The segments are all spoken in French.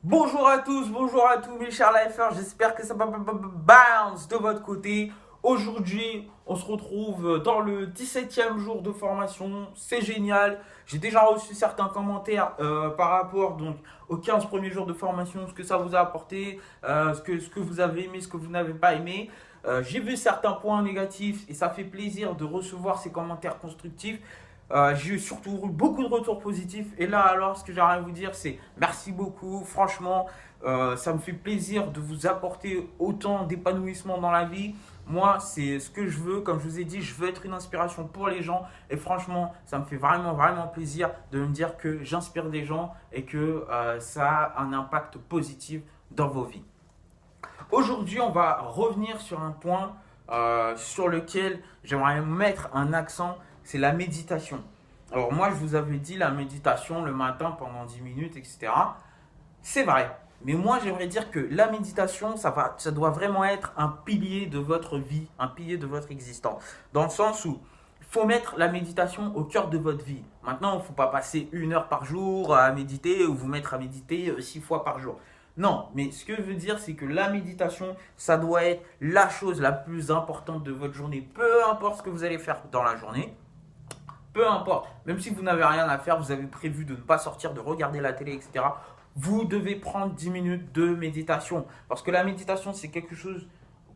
Bonjour à tous mes chers lifers, j'espère que ça va bounce de votre côté. Aujourd'hui, on se retrouve dans le 17e jour de formation, c'est génial. J'ai déjà reçu certains commentaires par rapport donc, aux 15 premiers jours de formation, ce que ça vous a apporté, ce que vous avez aimé, ce que vous n'avez pas aimé. J'ai vu certains points négatifs et ça fait plaisir de recevoir ces commentaires constructifs. J'ai surtout eu beaucoup de retours positifs. Et là, alors, ce que j'aimerais vous dire, c'est merci beaucoup. Franchement, ça me fait plaisir de vous apporter autant d'épanouissement dans la vie. Moi, c'est ce que je veux. Comme je vous ai dit, je veux être une inspiration pour les gens. Et franchement, ça me fait vraiment, vraiment plaisir de me dire que j'inspire des gens et que ça a un impact positif dans vos vies. Aujourd'hui, on va revenir sur un point sur lequel j'aimerais mettre un accent, c'est la méditation. Alors moi, je vous avais dit la méditation le matin pendant 10 minutes, etc. C'est vrai. Mais moi, j'aimerais dire que la méditation, ça doit vraiment être un pilier de votre vie, un pilier de votre existence. Dans le sens où il faut mettre la méditation au cœur de votre vie. Maintenant, il ne faut pas passer 1 heure par jour à méditer ou vous mettre à méditer 6 fois par jour. Non, mais ce que je veux dire, c'est que la méditation, ça doit être la chose la plus importante de votre journée. Peu importe ce que vous allez faire dans la journée, peu importe, même si vous n'avez rien à faire, vous avez prévu de ne pas sortir, de regarder la télé, etc. Vous devez prendre 10 minutes de méditation. Parce que la méditation, c'est quelque chose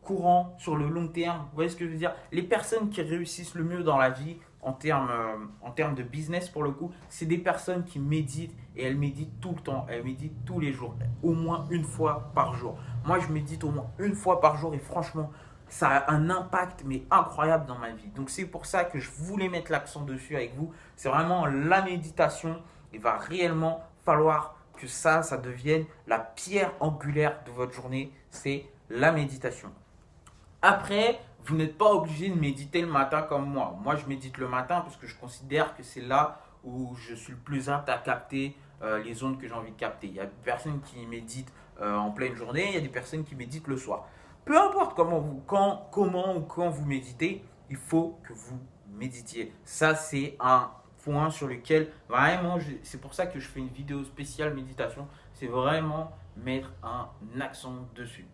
courant sur le long terme. Vous voyez ce que je veux dire? Les personnes qui réussissent le mieux dans la vie, en termes de business pour le coup, c'est des personnes qui méditent et elles méditent tout le temps, elles méditent tous les jours, au moins 1 fois par jour. Moi, je médite au moins 1 fois par jour et franchement, ça a un impact mais incroyable dans ma vie. Donc c'est pour ça que je voulais mettre l'accent dessus avec vous. C'est vraiment la méditation. Il va réellement falloir que ça devienne la pierre angulaire de votre journée. C'est la méditation. Après, vous n'êtes pas obligé de méditer le matin comme moi. Moi, je médite le matin parce que je considère que c'est là où je suis le plus apte à capter les ondes que j'ai envie de capter. Il y a des personnes qui méditent en pleine journée, il y a des personnes qui méditent le soir. Peu importe comment ou quand vous méditez, il faut que vous méditiez. Ça, c'est un point sur lequel vraiment, c'est pour ça que je fais une vidéo spéciale méditation. C'est vraiment mettre un accent dessus.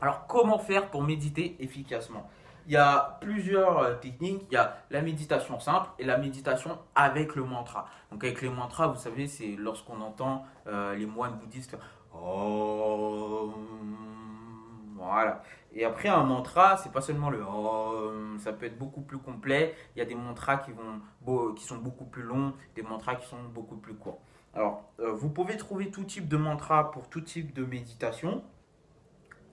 Alors, comment faire pour méditer efficacement? Il y a plusieurs techniques. Il y a la méditation simple et la méditation avec le mantra. Donc, avec les mantras, vous savez, c'est lorsqu'on entend les moines bouddhistes faire Om. Voilà. Et après, un mantra, c'est pas seulement le Om, ça peut être beaucoup plus complet. Il y a des mantras qui sont beaucoup plus longs, des mantras qui sont beaucoup plus courts. Alors, vous pouvez trouver tout type de mantra pour tout type de méditation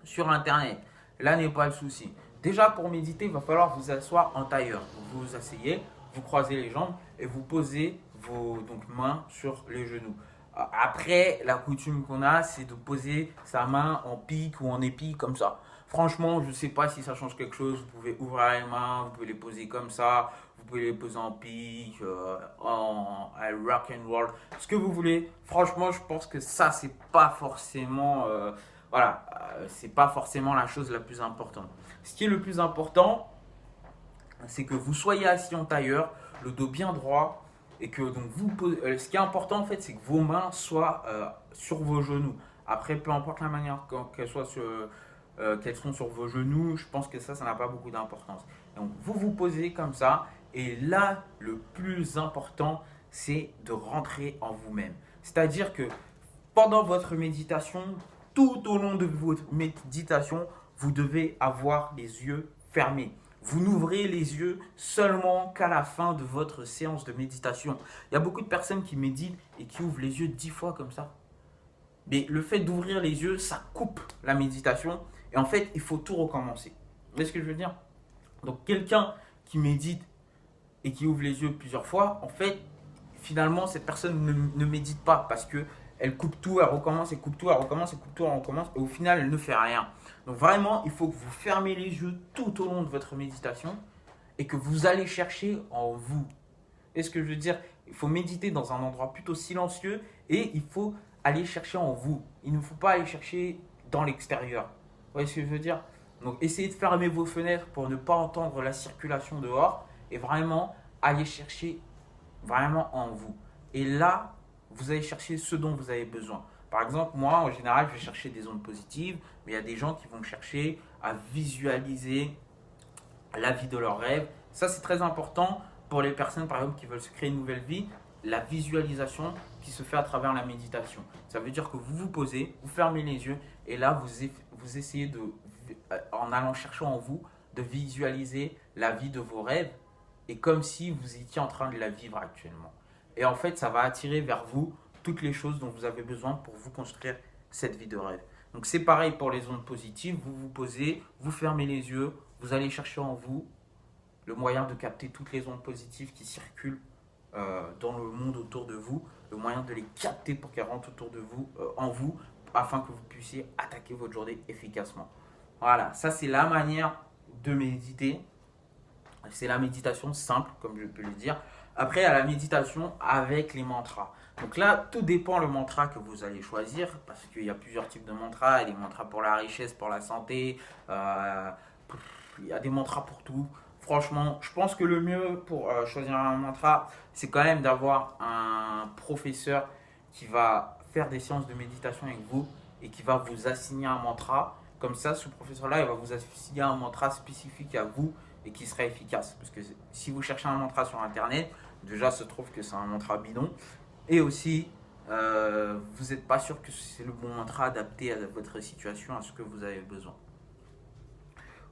sur Internet. Là n'est pas le souci. Déjà, pour méditer, il va falloir vous asseoir en tailleur. Vous vous asseyez, vous croisez les jambes et vous posez vos mains sur les genoux. Après, la coutume qu'on a, c'est de poser sa main en pique ou en épi comme ça. Franchement, je ne sais pas si ça change quelque chose. Vous pouvez ouvrir les mains, vous pouvez les poser comme ça, vous pouvez les poser en pique, en rock and roll, ce que vous voulez. Franchement, je pense que ça, c'est pas forcément voilà, c'est pas forcément la chose la plus importante. Ce qui est le plus important, c'est que vous soyez assis en tailleur, le dos bien droit, et que donc ce qui est important en fait, c'est que vos mains soient sur vos genoux. Après, peu importe la manière qu'elles sont sur vos genoux, je pense que ça n'a pas beaucoup d'importance. Donc vous vous posez comme ça, et là, le plus important, c'est de rentrer en vous-même. C'est-à-dire que pendant votre méditation, tout au long de votre méditation, vous devez avoir les yeux fermés. Vous n'ouvrez les yeux seulement qu'à la fin de votre séance de méditation. Il y a beaucoup de personnes qui méditent et qui ouvrent les yeux 10 fois comme ça. Mais le fait d'ouvrir les yeux, ça coupe la méditation. Et en fait, il faut tout recommencer. Vous voyez ce que je veux dire? Donc quelqu'un qui médite et qui ouvre les yeux plusieurs fois, en fait, finalement, cette personne ne médite pas parce que elle coupe tout, elle recommence, elle coupe tout, elle recommence, elle coupe tout, elle recommence, et au final, elle ne fait rien. Donc vraiment, il faut que vous fermez les yeux tout au long de votre méditation et que vous allez chercher en vous. Et ce que je veux dire, il faut méditer dans un endroit plutôt silencieux et il faut aller chercher en vous. Il ne faut pas aller chercher dans l'extérieur. Vous voyez ce que je veux dire? Donc essayez de fermer vos fenêtres pour ne pas entendre la circulation dehors et vraiment aller chercher vraiment en vous. Et là, vous allez chercher ce dont vous avez besoin. Par exemple, moi, en général, je vais chercher des ondes positives, mais il y a des gens qui vont chercher à visualiser la vie de leurs rêves. Ça, c'est très important pour les personnes, par exemple, qui veulent se créer une nouvelle vie. La visualisation qui se fait à travers la méditation. Ça veut dire que vous vous posez, vous fermez les yeux et là, vous essayez de, en allant chercher en vous, de visualiser la vie de vos rêves et comme si vous étiez en train de la vivre actuellement. Et en fait, ça va attirer vers vous toutes les choses dont vous avez besoin pour vous construire cette vie de rêve. Donc c'est pareil pour les ondes positives, vous vous posez, vous fermez les yeux, vous allez chercher en vous le moyen de capter toutes les ondes positives qui circulent dans le monde autour de vous, le moyen de les capter pour qu'elles rentrent autour de vous, en vous, afin que vous puissiez attaquer votre journée efficacement. Voilà, ça c'est la manière de méditer. C'est la méditation simple, comme je peux le dire. Après, il y a la méditation avec les mantras. Donc là, tout dépend le mantra que vous allez choisir, parce qu'il y a plusieurs types de mantras. Il y a des mantras pour la richesse, pour la santé. Il y a des mantras pour tout. Franchement, je pense que le mieux pour choisir un mantra, c'est quand même d'avoir un professeur qui va faire des séances de méditation avec vous et qui va vous assigner un mantra. Comme ça, ce professeur-là, il va vous assigner un mantra spécifique à vous et qui sera efficace. Parce que si vous cherchez un mantra sur Internet, déjà, se trouve que c'est un mantra bidon. Et aussi, vous n'êtes pas sûr que c'est le bon mantra adapté à votre situation, à ce que vous avez besoin.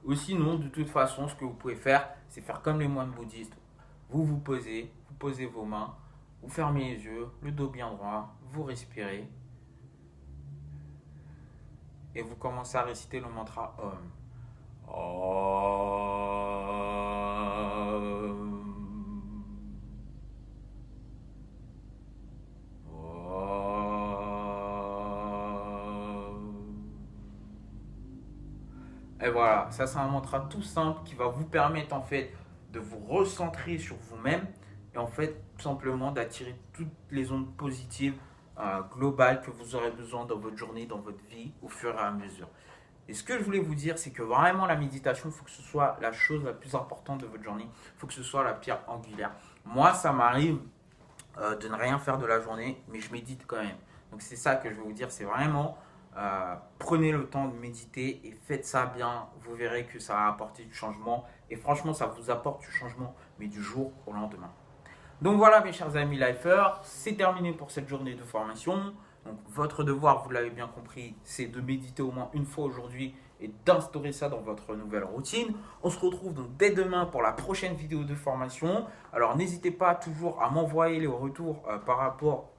Ou sinon, de toute façon, ce que vous pouvez faire, c'est faire comme les moines bouddhistes. Vous posez vos mains, vous fermez les yeux, le dos bien droit, vous respirez. Et vous commencez à réciter le mantra Om. Et voilà, ça c'est un mantra tout simple qui va vous permettre en fait de vous recentrer sur vous-même et en fait tout simplement d'attirer toutes les ondes positives globales que vous aurez besoin dans votre journée, dans votre vie au fur et à mesure. Et ce que je voulais vous dire, c'est que vraiment la méditation, il faut que ce soit la chose la plus importante de votre journée. Il faut que ce soit la pierre angulaire. Moi, ça m'arrive de ne rien faire de la journée, mais je médite quand même. Donc c'est ça que je vais vous dire, c'est vraiment prenez le temps de méditer et faites ça bien. Vous verrez que ça va apporter du changement. Et franchement, ça vous apporte du changement, mais du jour au lendemain. Donc voilà mes chers amis lifers, c'est terminé pour cette journée de formation. Donc votre devoir, vous l'avez bien compris, c'est de méditer au moins une fois aujourd'hui et d'instaurer ça dans votre nouvelle routine. On se retrouve donc dès demain pour la prochaine vidéo de formation. Alors n'hésitez pas toujours à m'envoyer les retours par rapport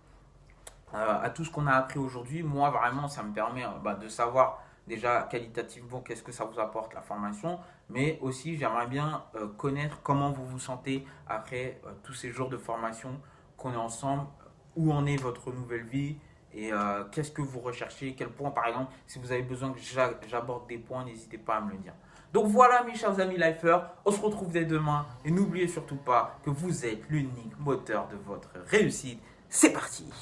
à tout ce qu'on a appris aujourd'hui. Moi vraiment ça me permet de savoir déjà qualitativement qu'est-ce que ça vous apporte la formation, mais aussi j'aimerais bien connaître comment vous vous sentez après tous ces jours de formation qu'on est ensemble, où en est votre nouvelle vie et qu'est-ce que vous recherchez, quel point par exemple, si vous avez besoin que j'aborde des points, n'hésitez pas à me le dire. Donc voilà mes chers amis lifers, on se retrouve dès demain et n'oubliez surtout pas que vous êtes l'unique moteur de votre réussite. C'est parti!